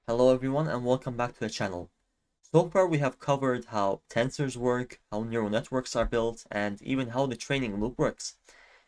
Hello everyone and welcome back to the channel. So far we have covered how tensors work, how neural networks are built, and even how the training loop works.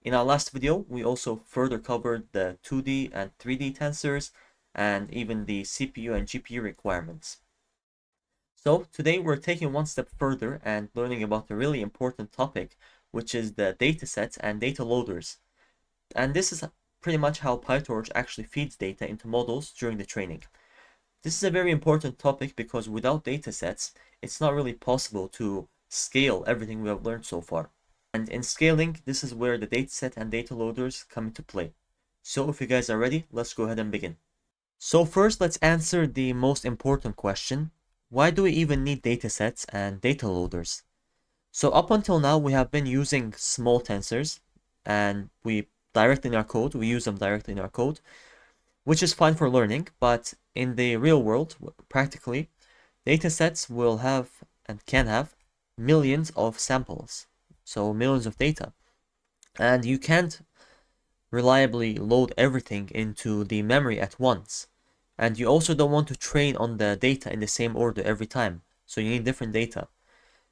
In our last video, we also further covered the 2D and 3D tensors and even the CPU and GPU requirements. So today we're taking one step further and learning about a really important topic, which is the datasets and data loaders. And this is pretty much how PyTorch actually feeds data into models during the training. This is a very important topic because without datasets, it's not really possible to scale everything we have learned so far. And in scaling, this is where the dataset and data loaders come into play. So if you guys are ready, let's go ahead and begin. So first, let's answer the most important question. Why do we even need datasets and data loaders? So up until now, we have been using small tensors and we use them directly in our code, which is fine for learning, but in the real world, practically, datasets will have and can have millions of samples, so millions of data. And you can't reliably load everything into the memory at once. And you also don't want to train on the data in the same order every time, so you need different data.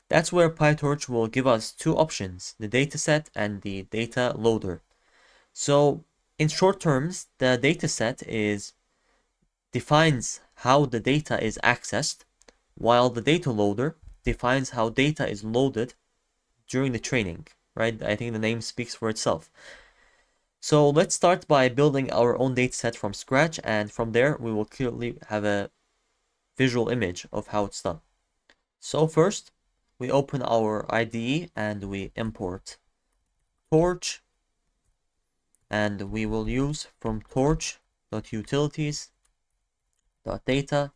That's where PyTorch will give us two options, the dataset and the data loader. So in short terms, the dataset defines how the data is accessed, while the data loader defines how data is loaded during the training, right? I think the name speaks for itself. So let's start by building our own dataset from scratch, and from there we will clearly have a visual image of how it's done. So first, we open our IDE and we import Torch, and we will use from torch.utilities.data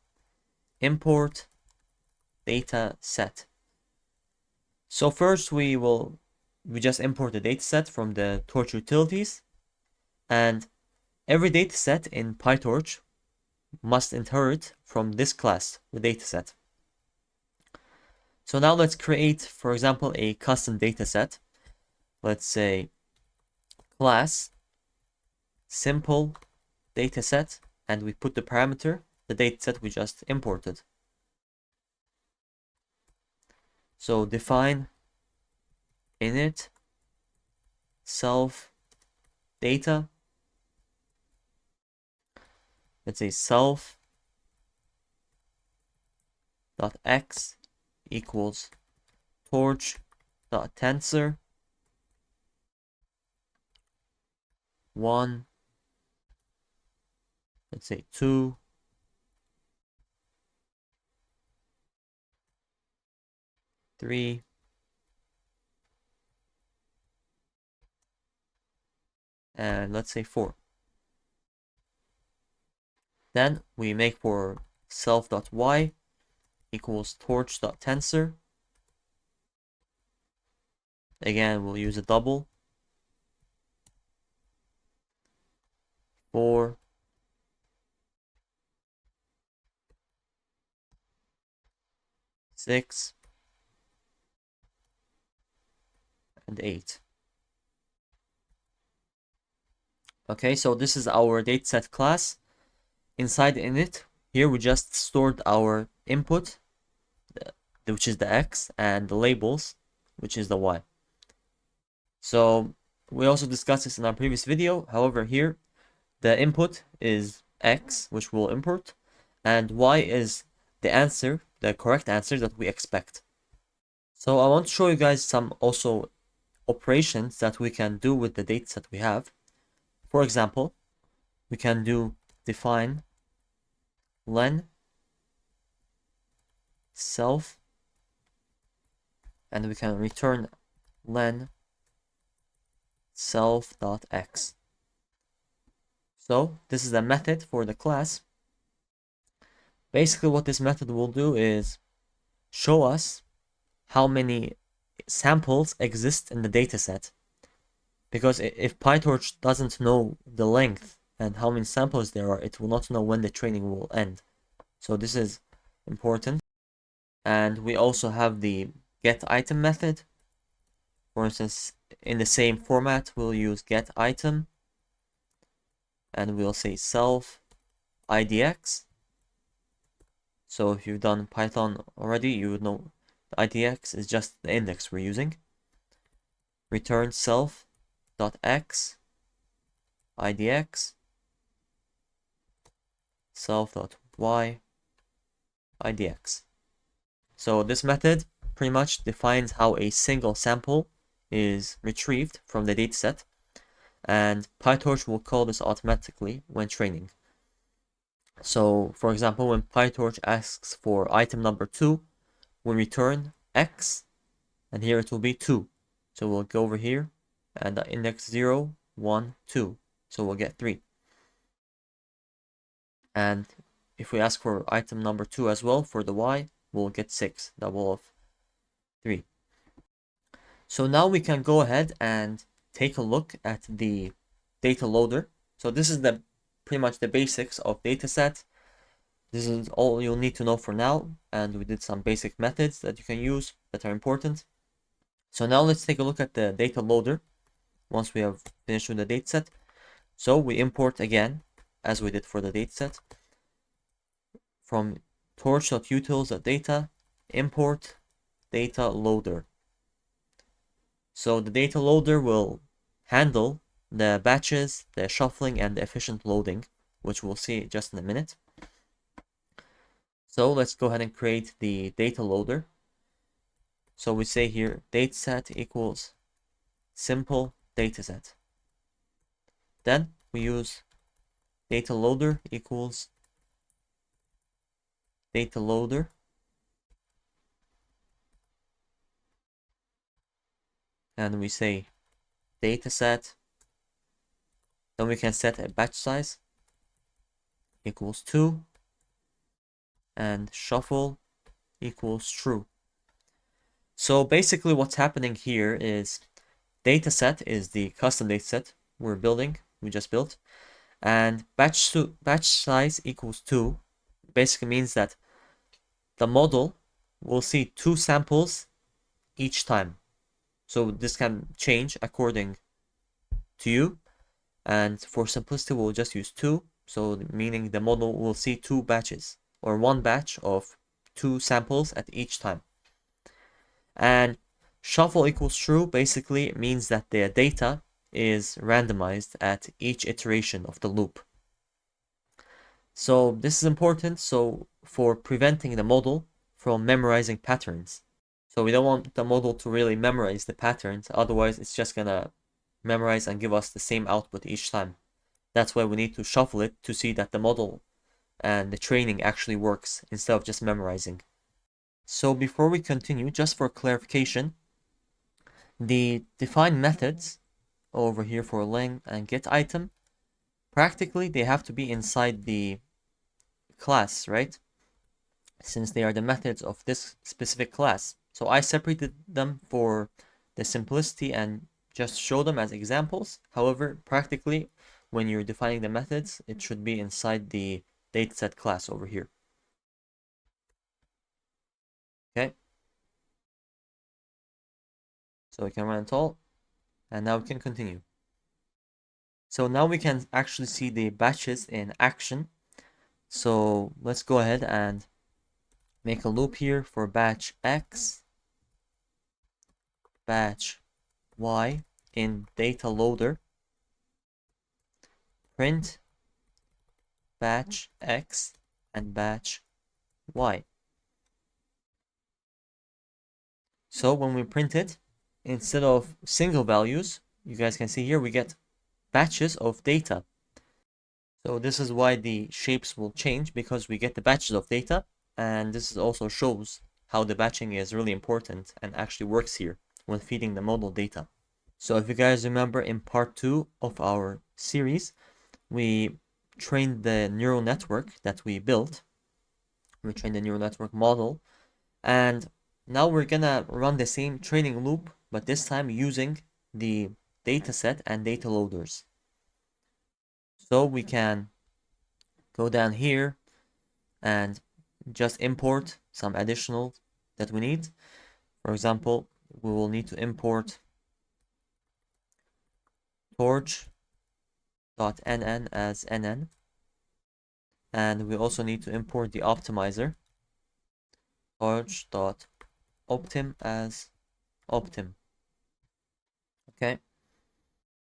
import data set. So first we just import the dataset from the Torch utilities, and every dataset in PyTorch must inherit from this class, the dataset. So now let's create, for example, a custom dataset. Let's say class simple dataset, and we put the parameter, the dataset we just imported. So define init self data. Let's say self dot x equals torch dot tensor 1, let's say 2, 3, and let's say 4. Then we make for self.y equals torch.tensor. Again, we'll use a double. 4, 6, and 8. Okay, so this is our dataset class. Inside init, here we just stored our input, which is the x, and the labels, which is the y. So we also discussed this in our previous video. However, here the input is x, which we'll import, and y is the answer, the correct answer that we expect. So I want to show you guys some also operations that we can do with the dataset we have. For example, we can do define len self, and we can return len self.x. So this is a method for the class. Basically what this method will do is show us how many samples exist in the dataset. Because if PyTorch doesn't know the length and how many samples there are, it will not know when the training will end. So this is important. And we also have the getItem method. For instance, in the same format, we'll use getItem, and we'll say self idx, So if you've done Python already, you would know the IDX is just the index we're using. Return self.x IDX self.y IDX. So this method pretty much defines how a single sample is retrieved from the dataset, and PyTorch will call this automatically when training. So for example, when PyTorch asks for item number 2, we return x, and here it will be 2. So we'll go over here and the index 0, 1, 2. So we'll get 3. And if we ask for item number 2 as well for the y, we'll get 6, double of 3. So now we can go ahead and take a look at the data loader. So this is the pretty much the basics of dataset. This is all you'll need to know for now, and we did some basic methods that you can use that are important. So now let's take a look at the data loader once we have finished with the dataset. So we import again, as we did for the dataset, from torch.utils.data, import data loader. So the data loader will handle the batches, the shuffling, and the efficient loading, which we'll see just in a minute. So let's go ahead and create the data loader. So we say here dataset equals simple dataset. Then we use data loader equals data loader. And we say dataset. Then we can set a batch size equals 2 and shuffle equals true. So basically what's happening here is dataset is the custom dataset we're building, we just built, and batch size equals 2 basically means that the model will see 2 samples each time. So this can change according to you, and for simplicity we'll just use 2, so meaning the model will see 2 batches or 1 batch of 2 samples at each time. And shuffle equals true basically means that the data is randomized at each iteration of the loop. So this is important for preventing the model from memorizing patterns. So we don't want the model to really memorize the patterns, otherwise it's just gonna memorize and give us the same output each time. That's why we need to shuffle it to see that the model and the training actually works instead of just memorizing. So before we continue, just for clarification, the define methods over here for len and get item, practically they have to be inside the class, right? Since they are the methods of this specific class. So I separated them for the simplicity and just show them as examples. However, practically, when you're defining the methods, it should be inside the dataset class over here. Okay. So we can run it all, and now we can continue. So now we can actually see the batches in action. So let's go ahead and make a loop here for batch X, batch Y in data loader, print batch X and batch Y. So when we print it, instead of single values, you guys can see here we get batches of data. So this is why the shapes will change, because we get the batches of data, and this also shows how the batching is really important and actually works here when feeding the model data. So if you guys remember, in part 2 of our series, we trained the neural network that we built. We trained the neural network model, and now we're gonna run the same training loop, but this time using the dataset and data loaders. So we can go down here and just import some additional that we need. For example, we will need to import torch.nn as nn, and we also need to import the optimizer torch.optim as optim. Okay.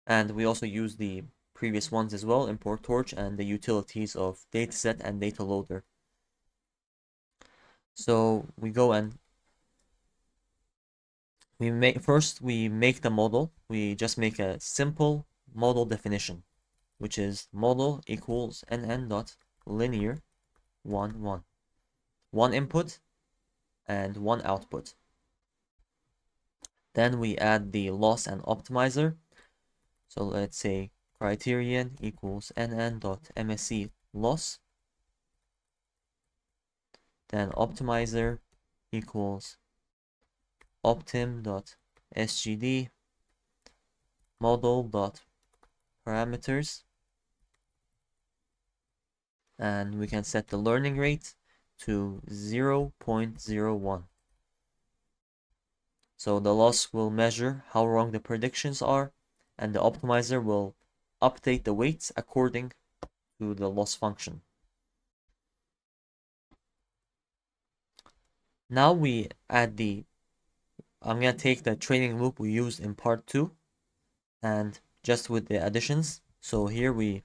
And we also use the previous ones as well, import torch and the utilities of dataset and DataLoader. So we go and we make the model. We just make a simple model definition, which is model equals nn dot linear 1 1. One input and one output. Then we add the loss and optimizer. So let's say criterion equals nn.msc loss. Then optimizer equals optim.sgd model.parameters. And we can set the learning rate to 0.01. So the loss will measure how wrong the predictions are, and the optimizer will update the weights according to the loss function. Now we add I'm going to take the training loop we used in part 2 and just with the additions. So here we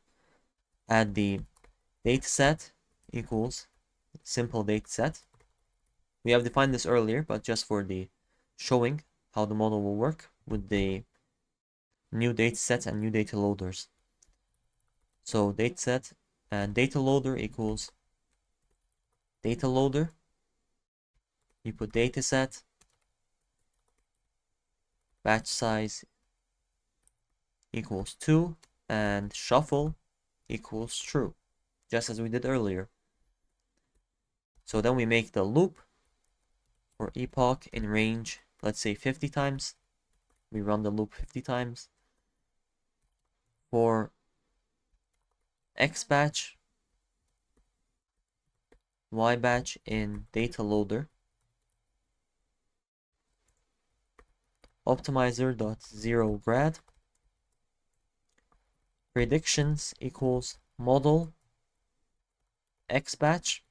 add the dataset equals simple dataset. We have defined this earlier, but just for the showing how the model will work with the new datasets and new data loaders. So dataset and data loader equals data loader. You put dataset, batch size equals 2, and shuffle equals true, just as we did earlier. So then we make the loop for epoch in range, let's say 50 times. We run the loop 50 times. For X batch, Y batch in data loader, optimizer.zero grad, predictions equals model X batch,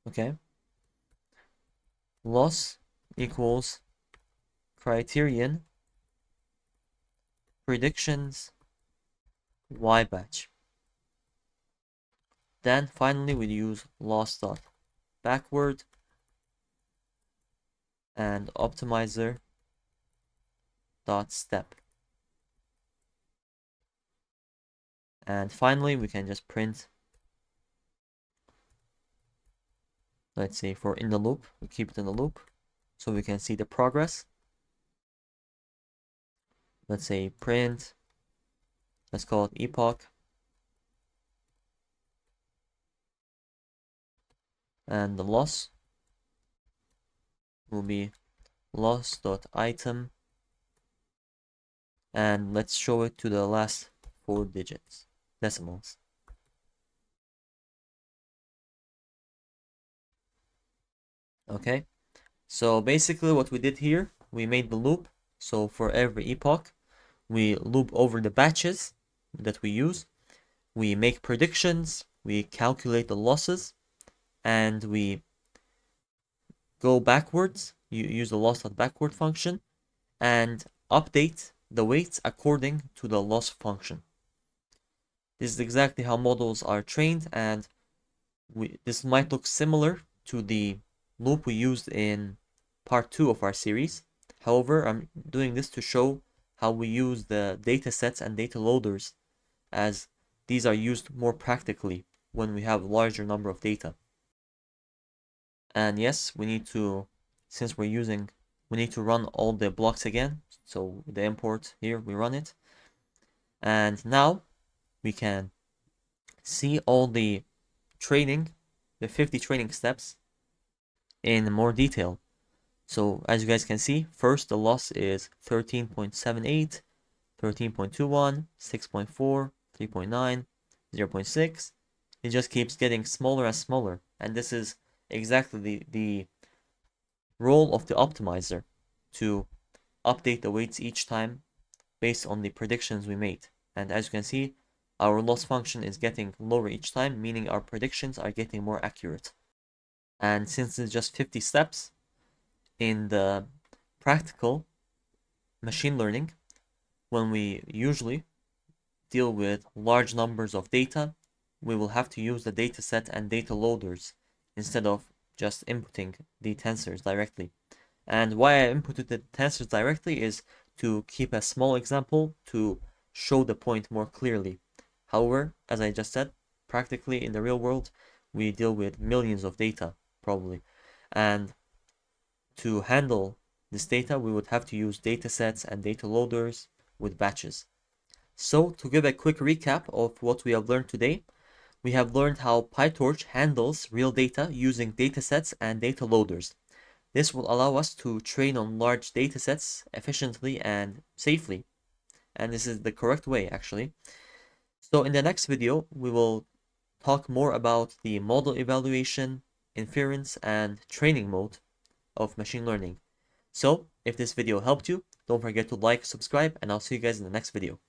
okay, loss equals criterion predictions Y batch. Then finally we use loss dot backward and optimizer dot step. And finally we can just print, let's say for in the loop, we keep it in the loop so we can see the progress. Let's say print, let's call it epoch, and the loss will be loss.item, and let's show it to the last 4 digits, decimals. Okay, so basically what we did here, we made the loop. So for every epoch, we loop over the batches that we use. We make predictions, we calculate the losses, and we go backwards. You use the loss.backward function and update the weights according to the loss function. This is exactly how models are trained, and this might look similar to the loop we used in part 2 of our series. However, I'm doing this to show how we use the datasets and data loaders, as these are used more practically when we have a larger number of data. And yes, we need to, since we're using, we need to run all the blocks again. So the import here, we run it. And now we can see all the training, the 50 training steps in more detail. So as you guys can see, first the loss is 13.78, 13.21, 6.4, 3.9, 0.6. It just keeps getting smaller and smaller. And this is exactly the role of the optimizer, to update the weights each time based on the predictions we made. And as you can see, our loss function is getting lower each time, meaning our predictions are getting more accurate. And since it's just 50 steps, in the practical machine learning, when we usually deal with large numbers of data, we will have to use the dataset and data loaders instead of just inputting the tensors directly. And why I inputted the tensors directly is to keep a small example to show the point more clearly. However, as I just said, practically in the real world, we deal with millions of data, probably. And to handle this data, we would have to use datasets and data loaders with batches. So, to give a quick recap of what we have learned today, we have learned how PyTorch handles real data using datasets and data loaders. This will allow us to train on large datasets efficiently and safely. And this is the correct way, actually. So in the next video, we will talk more about the model evaluation, inference, and training mode of machine learning. So if this video helped you, don't forget to like, subscribe, and I'll see you guys in the next video.